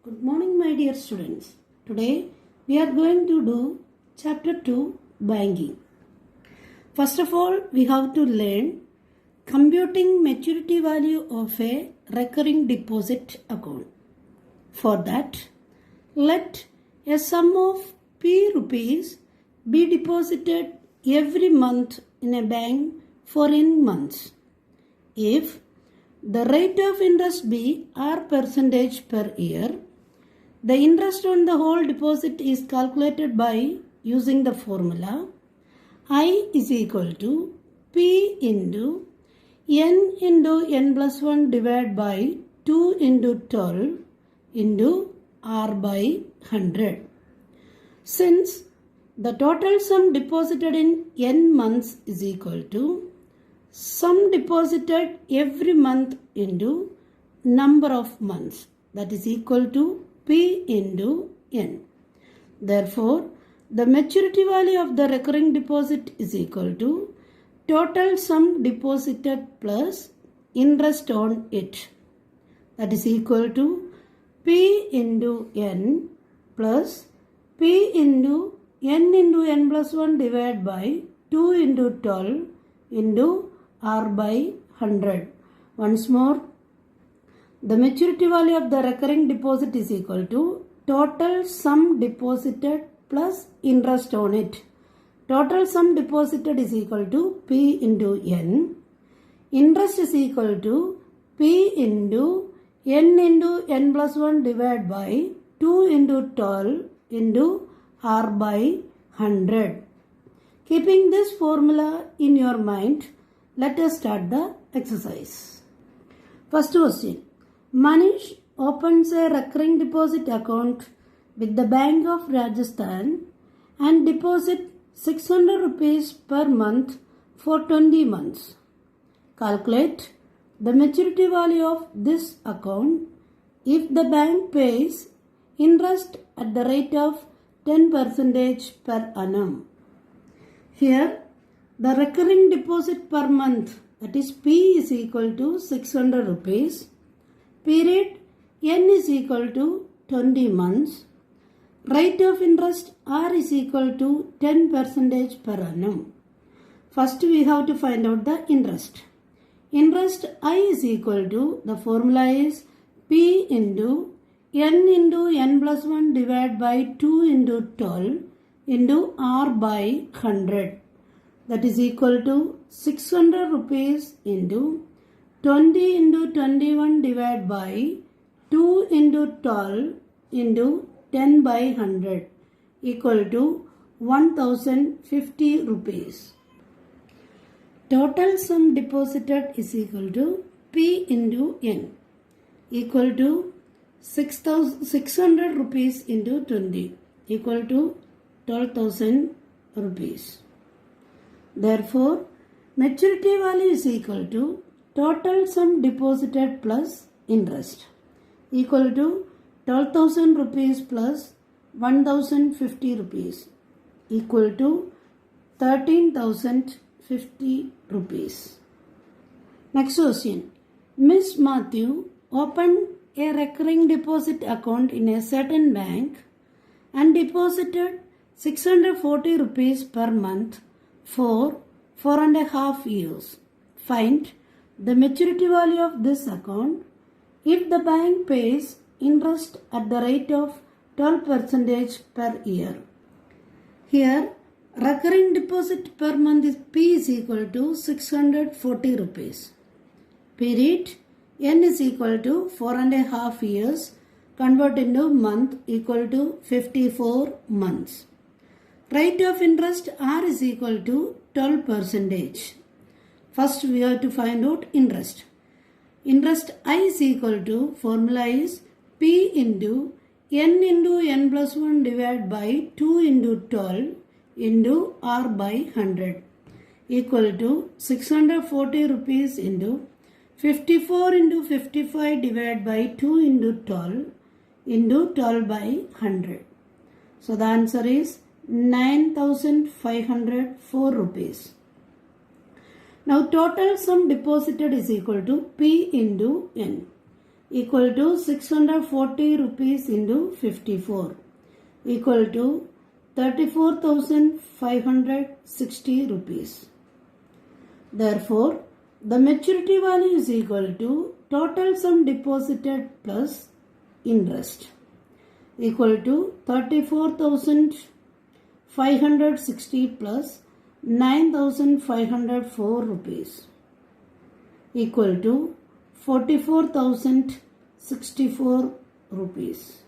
Good morning, my dear students. Today we are going to do chapter 2 banking. First of all, we have to learn computing maturity value of a recurring deposit account. For that, let a sum of P rupees be deposited every month in a bank for n months. If the rate of interest be R percentage per year, the interest on the whole deposit is calculated by using the formula I is equal to P into n plus 1 divided by 2 into 12 into R by 100. Since the total sum deposited in n months is equal to sum deposited every month into number of months, that is equal to P into n. Therefore, the maturity value of the recurring deposit is equal to total sum deposited plus interest on it, that is equal to P into n plus P into n plus 1 divided by 2 into 12 into R by 100. Once more, the maturity value of the recurring deposit is equal to total sum deposited plus interest on it. Total sum deposited is equal to P into n. Interest is equal to P into n plus 1 divided by 2 into 12 into R by 100. Keeping this formula in your mind, let us start the exercise. First question. Manish opens a recurring deposit account with the Bank of Rajasthan and deposits 600 rupees per month for 20 months. Calculate the maturity value of this account if the bank pays interest at the rate of 10% per annum. Here, the recurring deposit per month, that is P is equal to 600 rupees. Period n is equal to 20 months. Rate of interest R is equal to 10% per annum. First we have to find out the interest. Interest I is equal to, the formula is P into n plus 1 divided by 2 into 12 into R by 100. That is equal to 600 rupees into 20 into 21 divided by 2 into 12 into 10 by 100 equal to 1050 rupees. Total sum deposited is equal to P into n equal to 600 rupees into 20 equal to 12,000 rupees. Therefore, maturity value is equal to total sum deposited plus interest equal to 12,000 rupees plus 1050 rupees equal to 13,050 rupees. Next question. Miss Matthew opened a recurring deposit account in a certain bank and deposited 640 rupees per month for 4.5 years. Find the maturity value of this account if the bank pays interest at the rate of 12% per year. Here, recurring deposit per month is P is equal to 640 rupees. Period n is equal to 4.5 years. Convert into month equal to 54 months. Rate of interest R is equal to 12%. First we have to find out interest. Interest I is equal to, formula is P into n plus 1 divided by 2 into 12 into R by 100 equal to 640 rupees into 54 into 55 divided by 2 into 12 into 12 by 100. So the answer is 9,504 rupees. Now total sum deposited is equal to P into n. equal to 640 rupees into 54 equal to 34,560 rupees. Therefore, the maturity value is equal to total sum deposited plus interest equal to 34,560 plus 9,504 rupees equal to 44,064 rupees.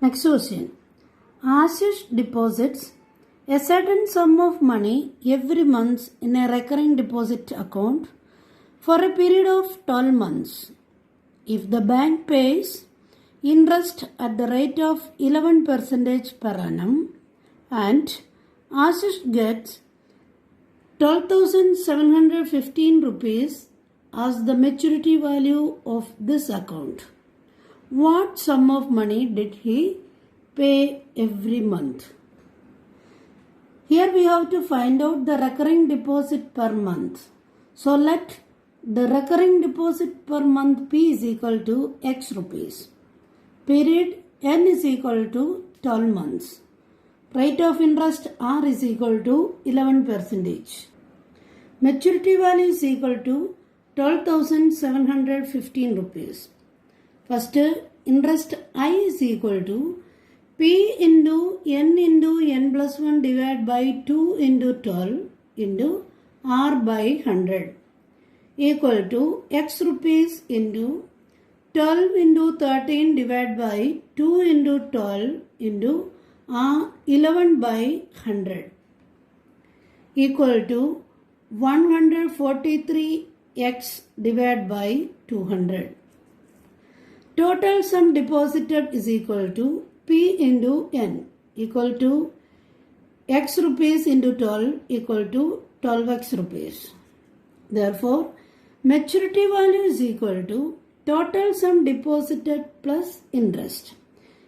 Next question. Ashish deposits a certain sum of money every month in a recurring deposit account for a period of 12 months. If the bank pays interest at the rate of 11% per annum and Ashish gets 12,715 rupees as the maturity value of this account, what sum of money did he pay every month? Here we have to find out the recurring deposit per month. So let the recurring deposit per month P is equal to X rupees. Period N is equal to 12 months. Rate of interest R is equal to 11%. Maturity value is equal to 12,715 rupees. First, interest I is equal to P into N plus 1 divided by 2 into 12 into R by 100 equal to X rupees into 12 into 13 divided by 2 into 12 into 11 by 100 equal to 143x divided by 200. Total sum deposited is equal to P into N equal to X rupees into 12 equal to 12x rupees. Therefore, maturity value is equal to total sum deposited plus interest.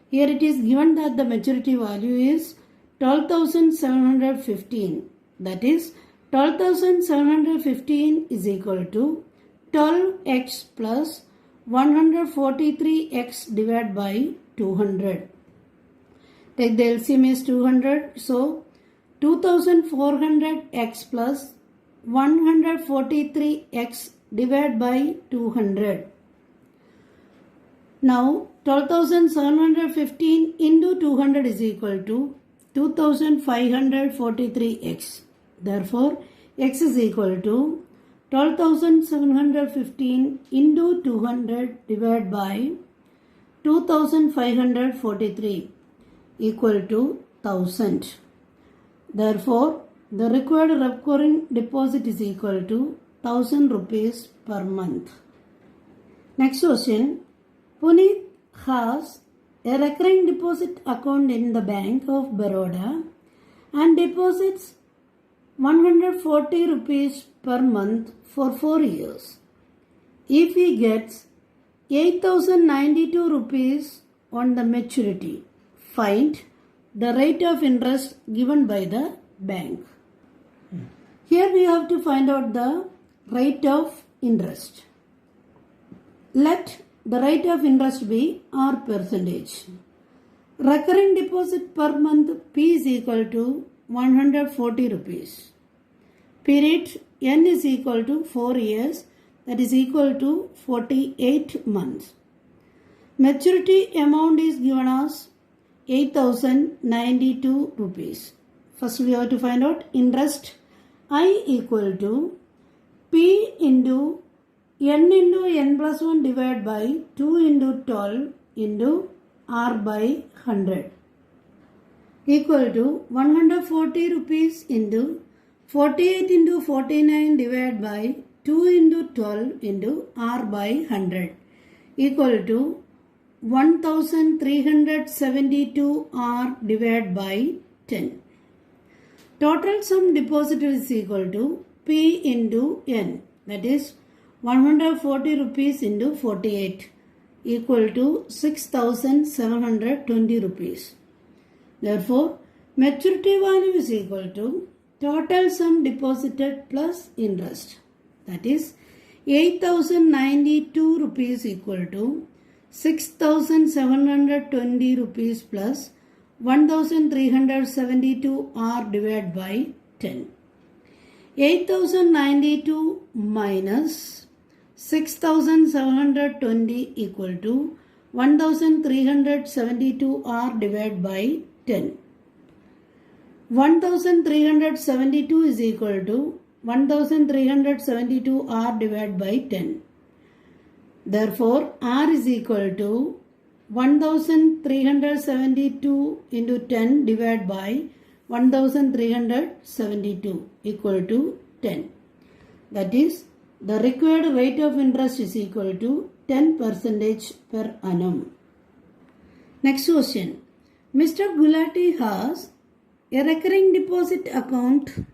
Here it is given that the maturity value is 12,715. That is 12,715 is equal to 12x plus 143x divided by 200. Take the LCM is 200. So 2400x plus 143x divided by 200. Now 12,715 into 200 is equal to 2,543x. Therefore, x is equal to 12,715 into 200 divided by 2,543 equal to 1000. Therefore, the required recurring deposit is equal to 1000 rupees per month. Next question. Puneet has a recurring deposit account in the Bank of Baroda and deposits 140 rupees per month for 4 years. If he gets 8,092 rupees on the maturity, find the rate of interest given by the bank. Here we have to find out the rate of interest. Let the rate of interest be R percentage. Recurring deposit per month P is equal to 140 rupees. Period N is equal to 4 years, that is equal to 48 months. Maturity amount is given as 8,092 rupees. First we have to find out interest I equal to P into N plus 1 divided by 2 into 12 into R by 100 equal to 140 rupees into 48 into 49 divided by 2 into 12 into R by 100 equal to 1372 R divided by 10. Total sum deposited is equal to P into N, that is 140 rupees into 48 equal to 6,720 rupees. Therefore, maturity value is equal to total sum deposited plus interest, that is 8,092 rupees equal to 6,720 rupees plus 1,372 r divided by 10. 8,092 minus 6,720 equal to 1,372 r divided by 10. 1,372 is equal to 1,372 r divided by 10. Therefore, r is equal to 1,372 into 10 divided by 1,372 equal to 10. That is, the required rate of interest is equal to 10% per annum. Next question. Mr. Gulati has a recurring deposit account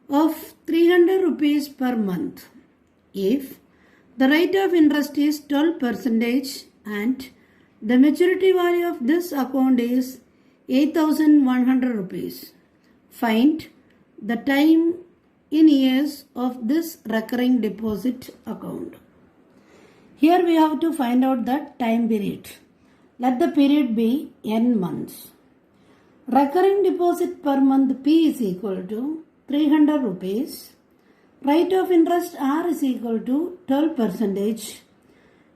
of 300 rupees per month. If the rate of interest is 12% and the maturity value of this account is 8,100 rupees. Find the time in years of this recurring deposit account. Here we have to find out the time period. Let the period be n months. Recurring deposit per month P is equal to 300 rupees. Rate of interest R is equal to 12%.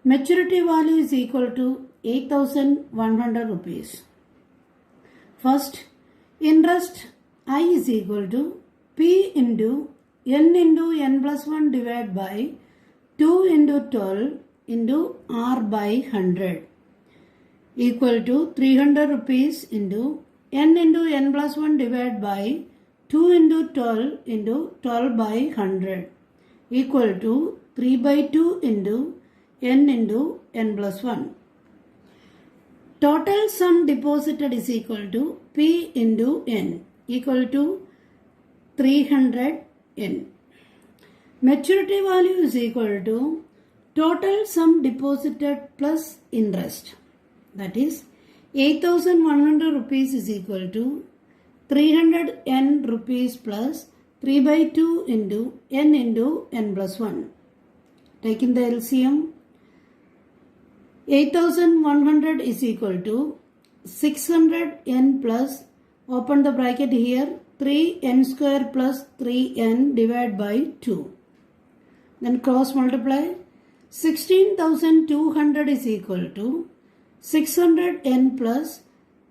Maturity value is equal to 8,100 rupees. First, interest I is equal to P into n plus 1 divided by 2 into 12 into R by 100 equal to 300 rupees into n plus 1 divided by 2 into 12 into 12 by 100 equal to 3 by 2 into n plus 1. Total sum deposited is equal to P into n equal to 300 n. Maturity value is equal to total sum deposited plus interest. That is 8,100 rupees is equal to 300 n rupees plus 3 by 2 into n plus 1. Taking the LCM, 8,100 is equal to 600 n plus, open the bracket here, 3n square plus 3n divided by 2. Then cross multiply. 16,200 is equal to 600 n plus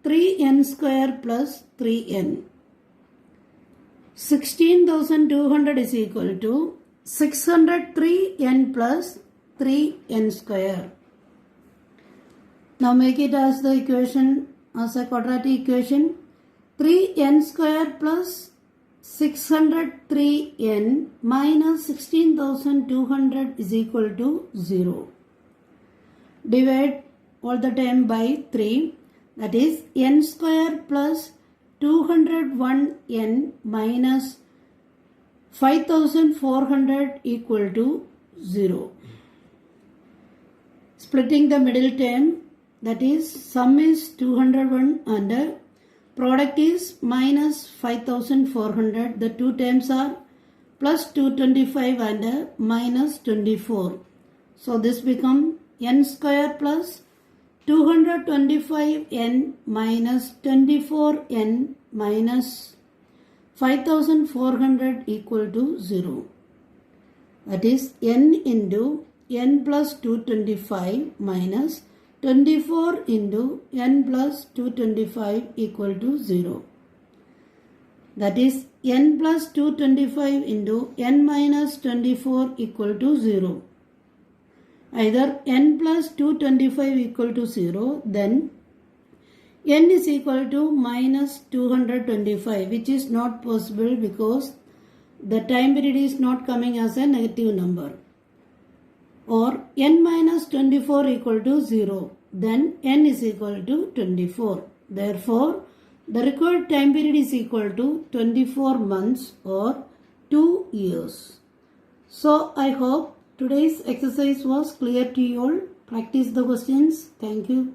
3n square plus 3n. 16,200 is equal to 603 n plus 3n square. Now make it as the equation, as a quadratic equation. 3n square plus 603n minus 16,200 is equal to 0. Divide all the time by 3. That is n square plus 201n minus 5,400 equal to 0. Splitting the middle term, that is sum is 201 and product is minus 5,400. The two terms are plus 225 and minus 24. So this becomes n square plus 225n minus 24n minus 5,400 equal to 0. That is n into n plus 225 minus 24 into n plus 225 equal to 0. That is n plus 225 into n minus 24 equal to 0. Either n plus 225 equal to 0, then n is equal to minus 225, which is not possible because the time period is not coming as a negative number. Or n minus 24 equal to 0, then n is equal to 24. Therefore, the required time period is equal to 24 months or 2 years. So, I hope today's exercise was clear to you all. Practice the questions. Thank you.